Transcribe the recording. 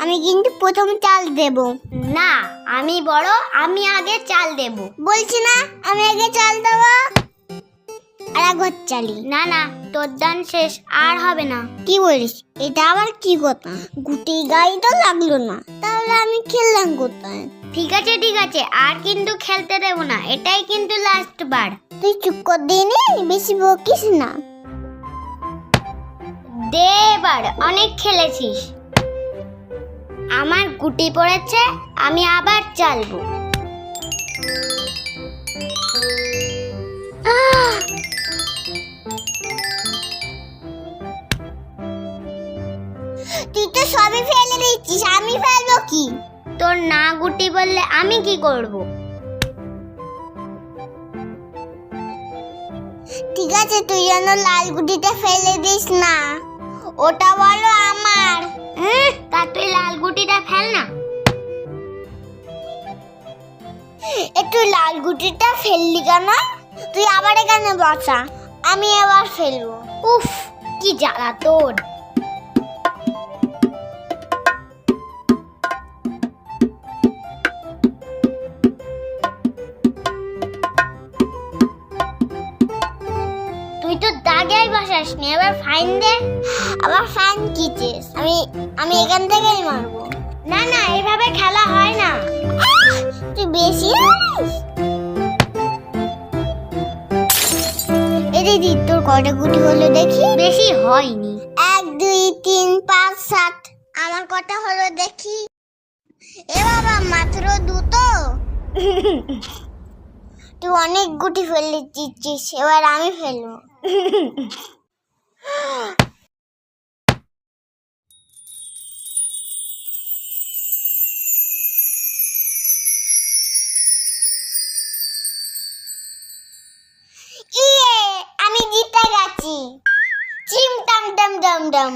আমি কিন্তু প্রথম চাল দেব। না, আমি বড়, আমি আগে চাল দেব। বলছি না আমি আগে চাল দেব। আর একবার চালি। না না, তোর দান শেষ, আর হবে না। কি বলিস? এটা আবার কি কথা? গুটি গাই তো লাগলো না, তাহলে আমি খেললাম কোথায়? ঠিক আছে ঠিক আছে, আর কিন্তু খেলতে দেব না, এটাই কিন্তু লাস্ট বার। তুই চুপ কর দিনি, বেশি বকিস না। দে এবার, অনেক খেলেছিস। আমার গুটি পড়েছে, আমি আবার চালবো। তুই তো সবই ফেলে দিচ্ছিস, আমি ফেলবো কি? তোর না গুটি বললে আমি কি করব? ঠিক আছে, তুই যেন লাল গুটিটা ফেলে দিস না, ওটা বলো আমার। তা তুই লাল গুটিটা ফেল না। একটু লাল গুটিটা ফেললি কেন? তুই আবার এখানে বসা, আমি এবার ফেলবো। উফ, কি জ্বালা তোর। তুই তো দাগেই বসাসনি, এবার ফাইন দে। আবার ফাইন কি চেস? আমি এখান থেকেই মারবো। না না, এইভাবে খেলা হয় না। তুই বেশি জানিস। এই দিদি, তোর কটা গুটি হলো দেখি? বেশি হয়নি। 1 2 3 5 7। আমার কটা হলো দেখি? এ বাবা, মাত্র দুটো। তুই অনেক গুটি ফেলে দিচ্ছিস, এবার আমি ফেলবো। ইয়ে, আমি জিতে গেছি। চিম টাম টাম টাম টাম।